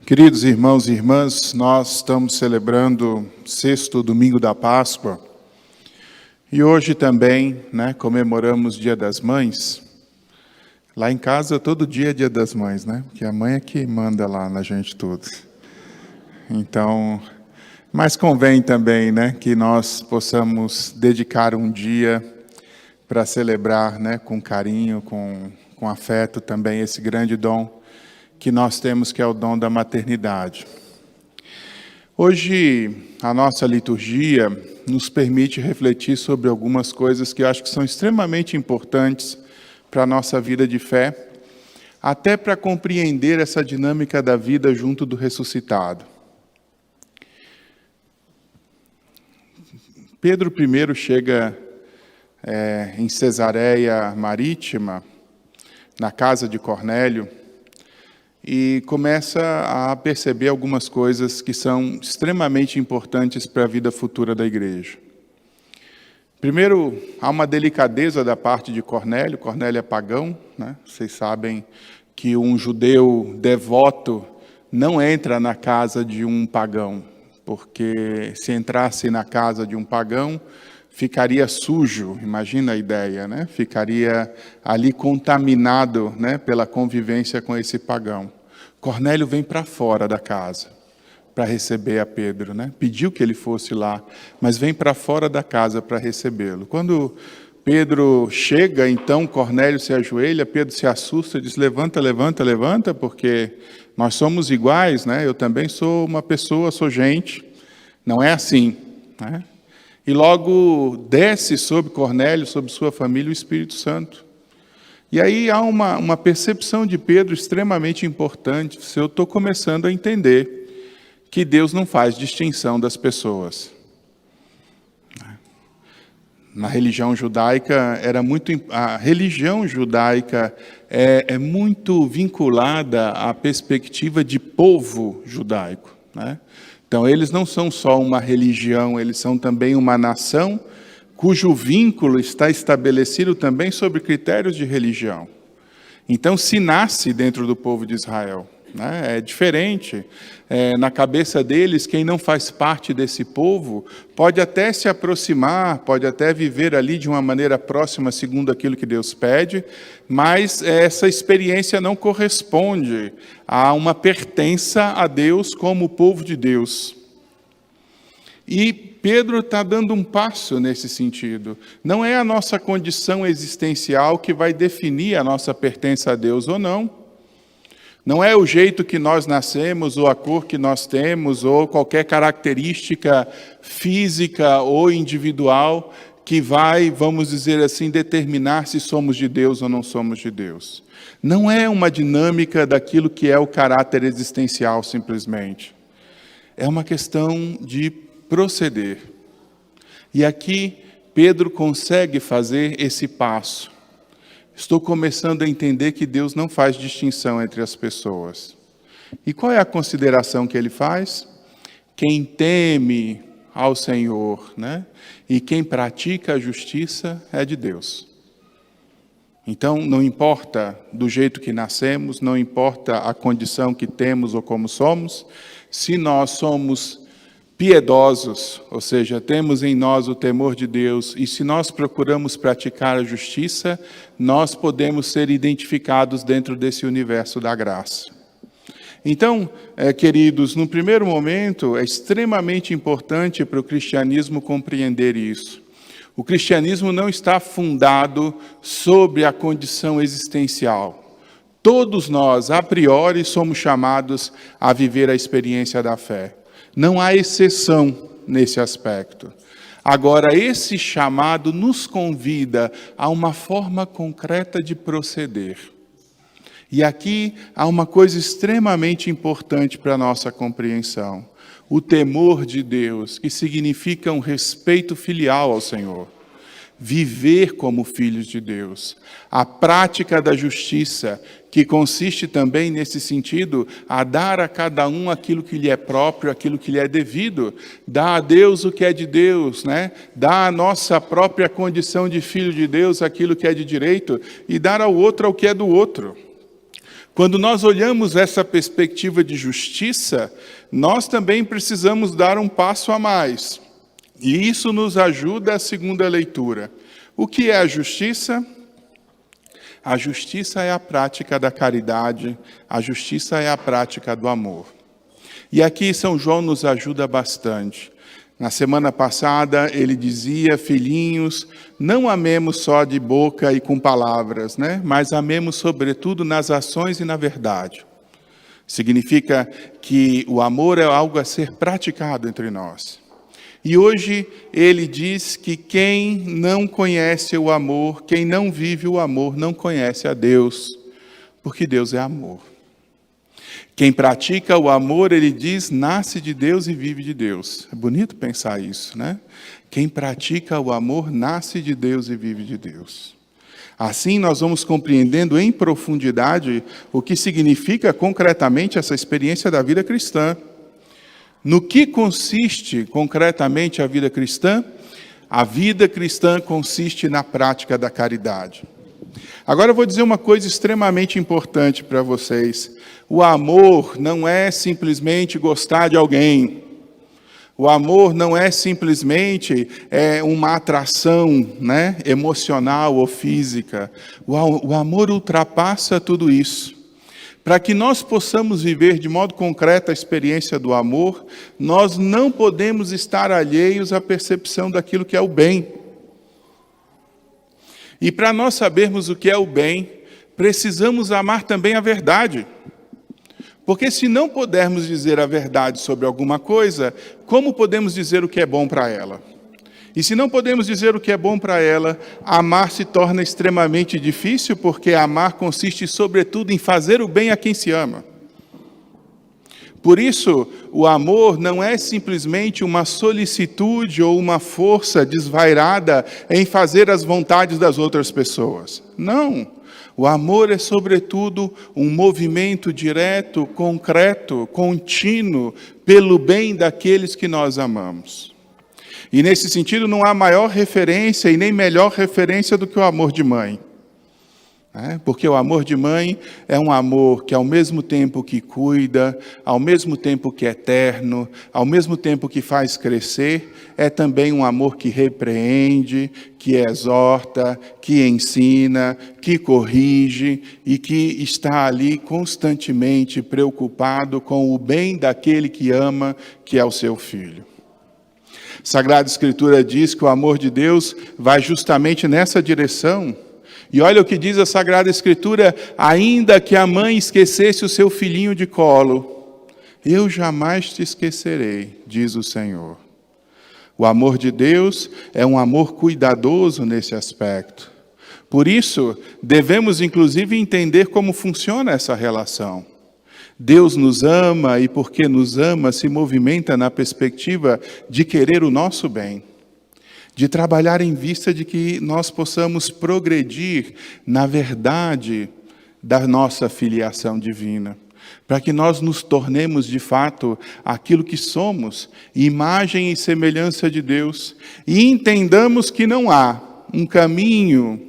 Queridos irmãos e irmãs, nós estamos celebrando o 6º domingo da Páscoa e hoje também, comemoramos o Dia das Mães. Lá em casa todo dia é Dia das Mães, porque a mãe é que manda lá na gente tudo. Então, mas convém também, que nós possamos dedicar um dia para celebrar, com carinho, com afeto também esse grande dom que nós temos, que é o dom da maternidade. Hoje, a nossa liturgia nos permite refletir sobre algumas coisas que eu acho que são extremamente importantes para a nossa vida de fé, até para compreender essa dinâmica da vida junto do ressuscitado. Pedro I chega em Cesareia Marítima, na casa de Cornélio, e começa a perceber algumas coisas que são extremamente importantes para a vida futura da igreja. Primeiro, há uma delicadeza da parte de Cornélio. Cornélio é pagão, Vocês sabem que um judeu devoto não entra na casa de um pagão, porque se entrasse na casa de um pagão, ficaria sujo, imagina a ideia, Ficaria ali contaminado, pela convivência com esse pagão. Cornélio vem para fora da casa para receber a Pedro, Pediu que ele fosse lá, mas vem para fora da casa para recebê-lo. Quando Pedro chega, então Cornélio se ajoelha, Pedro se assusta e diz: levanta, levanta, levanta, porque nós somos iguais, Eu também sou uma pessoa, sou gente. Não é assim, E logo desce sobre Cornélio, sobre sua família, o Espírito Santo. E aí há uma percepção de Pedro extremamente importante. Eu estou começando a entender que Deus não faz distinção das pessoas. Na religião judaica, a religião judaica é muito vinculada à perspectiva de povo judaico, Então, eles não são só uma religião, eles são também uma nação cujo vínculo está estabelecido também sobre critérios de religião. Então, se nasce dentro do povo de Israel. É diferente. Na cabeça deles, quem não faz parte desse povo pode até se aproximar, pode até viver ali de uma maneira próxima, segundo aquilo que Deus pede, mas essa experiência não corresponde a uma pertença a Deus como povo de Deus. E Pedro está dando um passo nesse sentido. Não é a nossa condição existencial que vai definir a nossa pertença a Deus ou não. Não é o jeito que nós nascemos, ou a cor que nós temos, ou qualquer característica física ou individual que vai, vamos dizer assim, determinar se somos de Deus ou não somos de Deus. Não é uma dinâmica daquilo que é o caráter existencial, simplesmente. É uma questão de proceder. E aqui Pedro consegue fazer esse passo. Estou começando a entender que Deus não faz distinção entre as pessoas. E qual é a consideração que ele faz? Quem teme ao Senhor, E quem pratica a justiça é de Deus. Então, não importa do jeito que nascemos, não importa a condição que temos ou como somos, se nós somos piedosos, ou seja, temos em nós o temor de Deus, e se nós procuramos praticar a justiça, nós podemos ser identificados dentro desse universo da graça. Então, queridos, no primeiro momento, é extremamente importante para o cristianismo compreender isso. O cristianismo não está fundado sobre a condição existencial. Todos nós, a priori, somos chamados a viver a experiência da fé. Não há exceção nesse aspecto. Agora, esse chamado nos convida a uma forma concreta de proceder. E aqui há uma coisa extremamente importante para a nossa compreensão. O temor de Deus, que significa um respeito filial ao Senhor. Viver como filhos de Deus. A prática da justiça, que consiste também nesse sentido, a dar a cada um aquilo que lhe é próprio, aquilo que lhe é devido. Dá a Deus o que é de Deus, Dá a nossa própria condição de filho de Deus aquilo que é de direito, e dar ao outro o que é do outro. Quando nós olhamos essa perspectiva de justiça, nós também precisamos dar um passo a mais. E isso nos ajuda a segunda leitura. O que é a justiça? A justiça é a prática da caridade, a justiça é a prática do amor. E aqui São João nos ajuda bastante. Na semana passada ele dizia: filhinhos, não amemos só de boca e com palavras, mas amemos sobretudo nas ações e na verdade. Significa que o amor é algo a ser praticado entre nós. E hoje ele diz que quem não conhece o amor, quem não vive o amor, não conhece a Deus, porque Deus é amor. Quem pratica o amor, ele diz, nasce de Deus e vive de Deus. É bonito pensar isso, Quem pratica o amor, nasce de Deus e vive de Deus. Assim, nós vamos compreendendo em profundidade o que significa concretamente essa experiência da vida cristã. No que consiste concretamente a vida cristã? A vida cristã consiste na prática da caridade. Agora eu vou dizer uma coisa extremamente importante para vocês. O amor não é simplesmente gostar de alguém. O amor não é simplesmente uma atração, emocional ou física. O amor ultrapassa tudo isso. Para que nós possamos viver de modo concreto a experiência do amor, nós não podemos estar alheios à percepção daquilo que é o bem. E para nós sabermos o que é o bem, precisamos amar também a verdade. Porque se não pudermos dizer a verdade sobre alguma coisa, como podemos dizer o que é bom para ela? E se não podemos dizer o que é bom para ela, amar se torna extremamente difícil, porque amar consiste sobretudo em fazer o bem a quem se ama. Por isso, o amor não é simplesmente uma solicitude ou uma força desvairada em fazer as vontades das outras pessoas. Não. O amor é, sobretudo, um movimento direto, concreto, contínuo, pelo bem daqueles que nós amamos. E, nesse sentido, não há maior referência e nem melhor referência do que o amor de mãe. Porque o amor de mãe é um amor que, ao mesmo tempo que cuida, ao mesmo tempo que é eterno, ao mesmo tempo que faz crescer, é também um amor que repreende, que exorta, que ensina, que corrige e que está ali constantemente preocupado com o bem daquele que ama, que é o seu filho. Sagrada Escritura diz que o amor de Deus vai justamente nessa direção. E olha o que diz a Sagrada Escritura: ainda que a mãe esquecesse o seu filhinho de colo, eu jamais te esquecerei, diz o Senhor. O amor de Deus é um amor cuidadoso nesse aspecto. Por isso, devemos inclusive entender como funciona essa relação. Deus nos ama e, porque nos ama, se movimenta na perspectiva de querer o nosso bem, de trabalhar em vista de que nós possamos progredir na verdade da nossa filiação divina, para que nós nos tornemos de fato aquilo que somos, imagem e semelhança de Deus, e entendamos que não há um caminho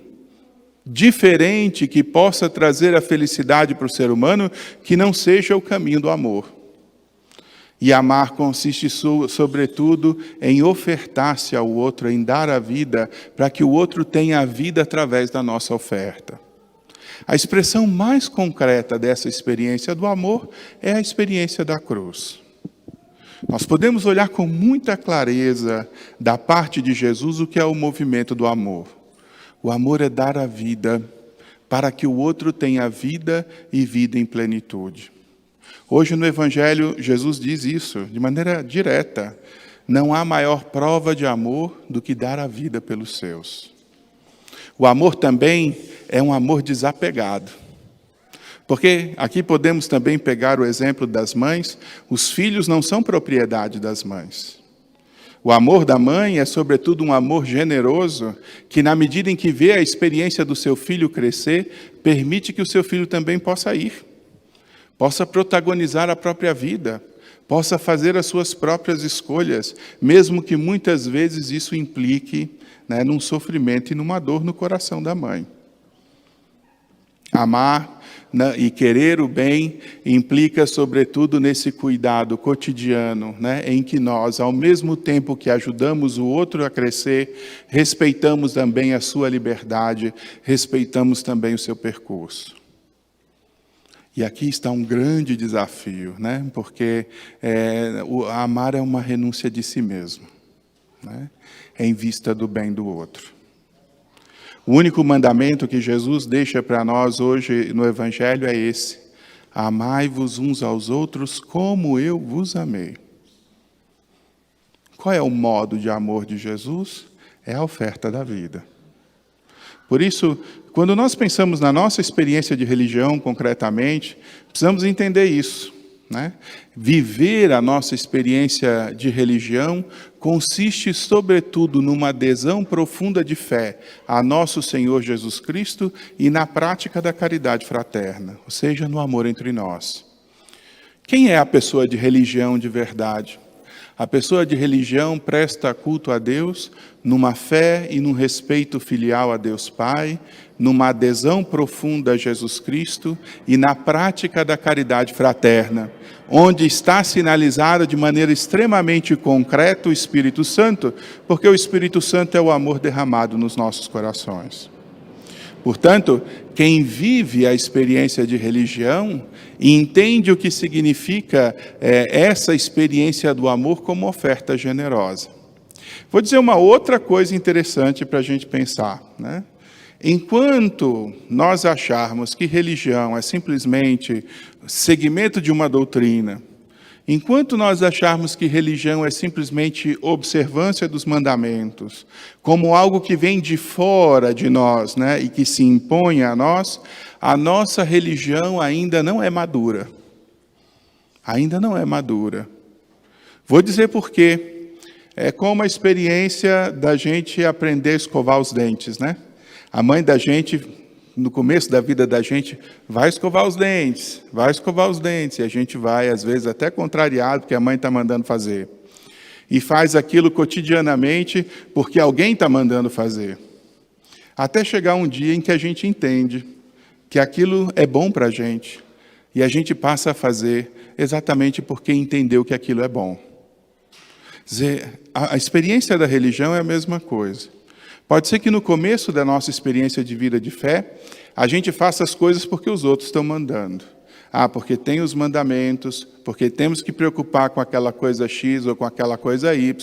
diferente que possa trazer a felicidade para o ser humano que não seja o caminho do amor. E amar consiste, sobretudo, em ofertar-se ao outro, em dar a vida, para que o outro tenha a vida através da nossa oferta. A expressão mais concreta dessa experiência do amor é a experiência da cruz. Nós podemos olhar com muita clareza da parte de Jesus o que é o movimento do amor. O amor é dar a vida para que o outro tenha vida e vida em plenitude. Hoje no Evangelho, Jesus diz isso de maneira direta. Não há maior prova de amor do que dar a vida pelos seus. O amor também é um amor desapegado. Porque aqui podemos também pegar o exemplo das mães. Os filhos não são propriedade das mães. O amor da mãe é, sobretudo, um amor generoso, que, na medida em que vê a experiência do seu filho crescer, permite que o seu filho também possa ir, possa protagonizar a própria vida, possa fazer as suas próprias escolhas, mesmo que muitas vezes isso implique num sofrimento e numa dor no coração da mãe. Amar e querer o bem implica, sobretudo, nesse cuidado cotidiano, né, em que nós, ao mesmo tempo que ajudamos o outro a crescer, respeitamos também a sua liberdade, respeitamos também o seu percurso. E aqui está um grande desafio, né, porque amar é uma renúncia de si mesmo, né, em vista do bem do outro. O único mandamento que Jesus deixa para nós hoje no Evangelho é esse: amai-vos uns aos outros como eu vos amei. Qual é o modo de amor de Jesus? É a oferta da vida. Por isso, quando nós pensamos na nossa experiência de religião, concretamente, precisamos entender isso, né? Viver a nossa experiência de religião consiste, sobretudo, numa adesão profunda de fé a nosso Senhor Jesus Cristo e na prática da caridade fraterna, ou seja, no amor entre nós. Quem é a pessoa de religião de verdade? A pessoa de religião presta culto a Deus numa fé e num respeito filial a Deus Pai, numa adesão profunda a Jesus Cristo e na prática da caridade fraterna, onde está sinalizado de maneira extremamente concreta o Espírito Santo, porque o Espírito Santo é o amor derramado nos nossos corações. Portanto, quem vive a experiência de religião e entende o que significa essa experiência do amor como oferta generosa. Vou dizer uma outra coisa interessante para a gente pensar, né? Enquanto nós acharmos que religião é simplesmente segmento de uma doutrina, enquanto nós acharmos que religião é simplesmente observância dos mandamentos, como algo que vem de fora de nós, né, e que se impõe a nós, a nossa religião ainda não é madura. Ainda não é madura. Vou dizer por quê. É como a experiência da gente aprender a escovar os dentes, né? A mãe da gente, no começo da vida da gente, vai escovar os dentes, e a gente vai, às vezes, até contrariado, porque a mãe está mandando fazer. E faz aquilo cotidianamente, porque alguém está mandando fazer. Até chegar um dia em que a gente entende que aquilo é bom para a gente, e a gente passa a fazer exatamente porque entendeu que aquilo é bom. Quer dizer, a experiência da religião é a mesma coisa. Pode ser que no começo da nossa experiência de vida de fé, a gente faça as coisas porque os outros estão mandando. Porque tem os mandamentos, porque temos que preocupar com aquela coisa X ou com aquela coisa Y.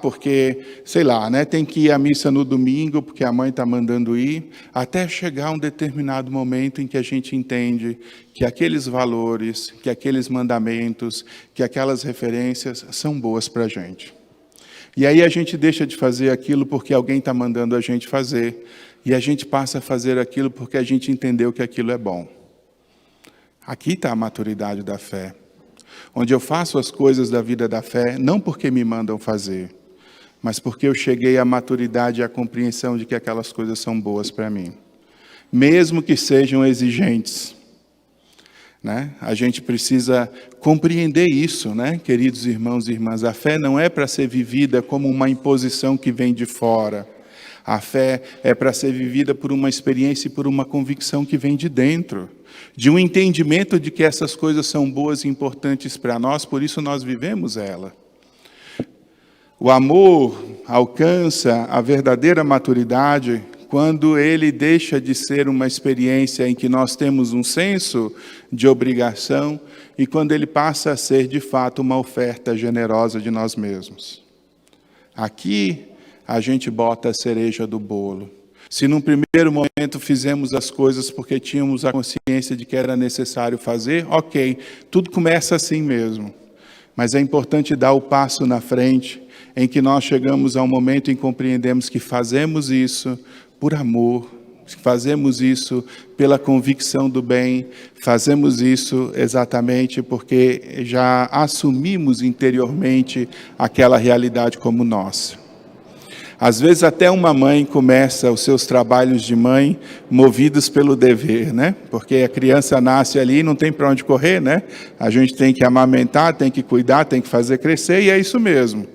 Porque, sei lá, né, tem que ir à missa no domingo porque a mãe está mandando ir. Até chegar um determinado momento em que a gente entende que aqueles valores, que aqueles mandamentos, que aquelas referências são boas para a gente. E aí a gente deixa de fazer aquilo porque alguém está mandando a gente fazer. E a gente passa a fazer aquilo porque a gente entendeu que aquilo é bom. Aqui está a maturidade da fé. Onde eu faço as coisas da vida da fé, não porque me mandam fazer, mas porque eu cheguei à maturidade e à compreensão de que aquelas coisas são boas para mim. Mesmo que sejam exigentes. Né? A gente precisa compreender isso, né? Queridos irmãos e irmãs. A fé não é para ser vivida como uma imposição que vem de fora. A fé é para ser vivida por uma experiência e por uma convicção que vem de dentro. De um entendimento de que essas coisas são boas e importantes para nós, por isso nós vivemos ela. O amor alcança a verdadeira maturidade quando ele deixa de ser uma experiência em que nós temos um senso de obrigação e quando ele passa a ser, de fato, uma oferta generosa de nós mesmos. Aqui, a gente bota a cereja do bolo. Se num primeiro momento fizemos as coisas porque tínhamos a consciência de que era necessário fazer, ok, tudo começa assim mesmo. Mas é importante dar o passo na frente, em que nós chegamos ao momento em que compreendemos que fazemos isso por amor, fazemos isso pela convicção do bem, fazemos isso exatamente porque já assumimos interiormente aquela realidade como nossa. Às vezes até uma mãe começa os seus trabalhos de mãe movidos pelo dever, né? Porque a criança nasce ali e não tem para onde correr, né? A gente tem que amamentar, tem que cuidar, tem que fazer crescer e é isso mesmo.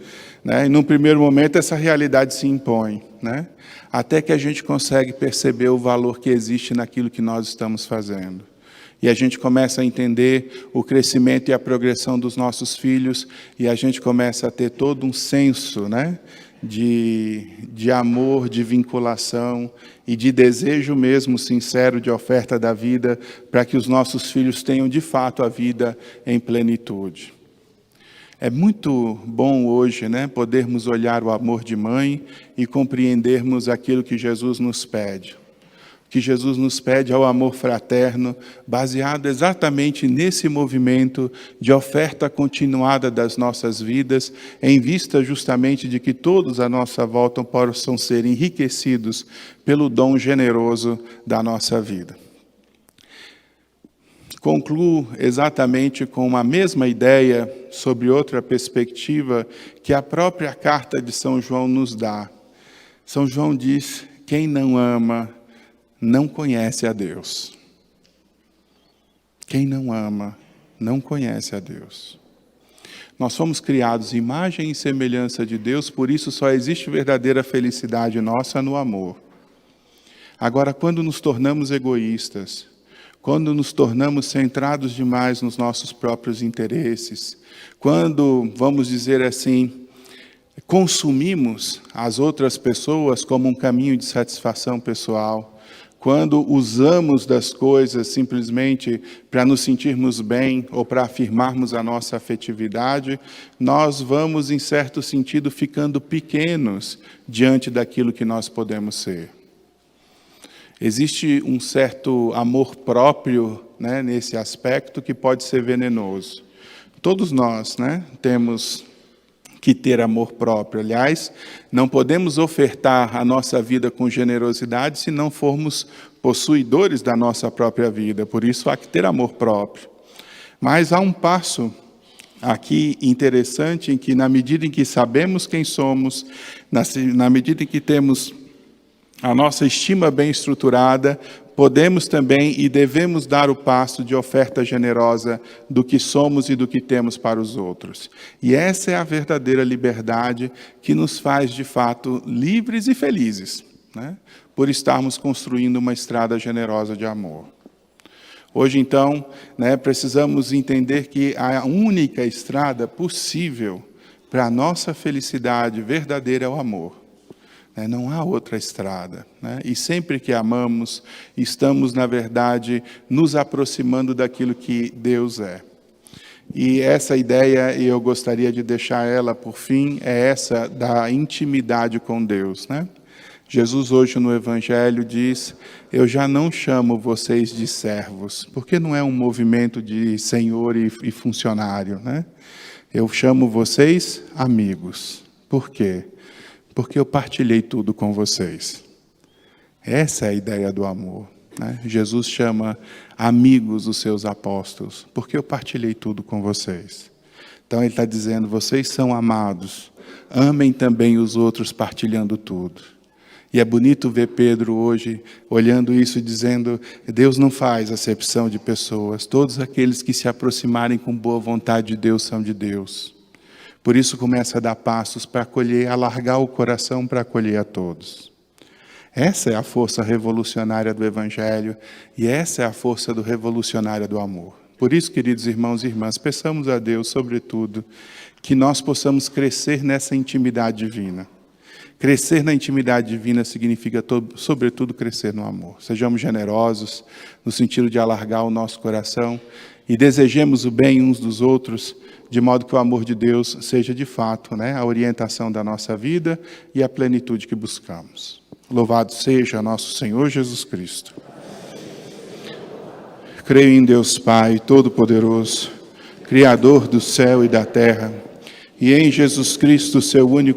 Né? E num primeiro momento essa realidade se impõe. Né? até que a gente consegue perceber o valor que existe naquilo que nós estamos fazendo. E a gente começa a entender o crescimento e a progressão dos nossos filhos, e a gente começa a ter todo um senso, né, de amor, de vinculação e de desejo mesmo sincero de oferta da vida, para que os nossos filhos tenham de fato a vida em plenitude. É muito bom hoje, né, podermos olhar o amor de mãe e compreendermos aquilo que Jesus nos pede. O que Jesus nos pede é o amor fraterno, baseado exatamente nesse movimento de oferta continuada das nossas vidas, em vista justamente de que todos à nossa volta possam ser enriquecidos pelo dom generoso da nossa vida. Concluo exatamente com a mesma ideia, sobre outra perspectiva, que a própria carta de São João nos dá. São João diz: quem não ama, não conhece a Deus. Quem não ama, não conhece a Deus. Nós fomos criados em imagem e semelhança de Deus, por isso só existe verdadeira felicidade nossa no amor. Agora, quando nos tornamos egoístas, quando nos tornamos centrados demais nos nossos próprios interesses, quando, vamos dizer assim, consumimos as outras pessoas como um caminho de satisfação pessoal, quando usamos das coisas simplesmente para nos sentirmos bem ou para afirmarmos a nossa afetividade, nós vamos, em certo sentido, ficando pequenos diante daquilo que nós podemos ser. Existe um certo amor próprio, né, nesse aspecto que pode ser venenoso. Todos nós, né, temos que ter amor próprio. Aliás, não podemos ofertar a nossa vida com generosidade se não formos possuidores da nossa própria vida. Por isso há que ter amor próprio. Mas há um passo aqui interessante em que, na medida em que sabemos quem somos, na medida em que temos a nossa estima bem estruturada, podemos também e devemos dar o passo de oferta generosa do que somos e do que temos para os outros. E essa é a verdadeira liberdade que nos faz, de fato, livres e felizes, né, por estarmos construindo uma estrada generosa de amor. Hoje, então, né, precisamos entender que a única estrada possível para a nossa felicidade verdadeira é o amor. Não há outra estrada, né? E sempre que amamos, estamos, na verdade, nos aproximando daquilo que Deus é. E essa ideia, e eu gostaria de deixar ela por fim, é essa da intimidade com Deus, né? Jesus hoje no Evangelho diz: eu já não chamo vocês de servos, porque não é um movimento de senhor e funcionário, né? Eu chamo vocês amigos. Por quê? Porque eu partilhei tudo com vocês. Essa é a ideia do amor, né? Jesus chama amigos os seus apóstolos, porque eu partilhei tudo com vocês. Então ele está dizendo: vocês são amados, amem também os outros partilhando tudo. E é bonito ver Pedro hoje olhando isso e dizendo: Deus não faz acepção de pessoas, todos aqueles que se aproximarem com boa vontade de Deus são de Deus. Por isso começa a dar passos para acolher, alargar o coração para acolher a todos. Essa é a força revolucionária do Evangelho e essa é a força do revolucionária do amor. Por isso, queridos irmãos e irmãs, peçamos a Deus, sobretudo, que nós possamos crescer nessa intimidade divina. Crescer na intimidade divina significa, sobretudo, crescer no amor. Sejamos generosos no sentido de alargar o nosso coração e desejemos o bem uns dos outros, de modo que o amor de Deus seja, de fato, né, a orientação da nossa vida e a plenitude que buscamos. Louvado seja nosso Senhor Jesus Cristo. Creio em Deus Pai Todo-Poderoso, Criador do céu e da terra, e em Jesus Cristo, seu único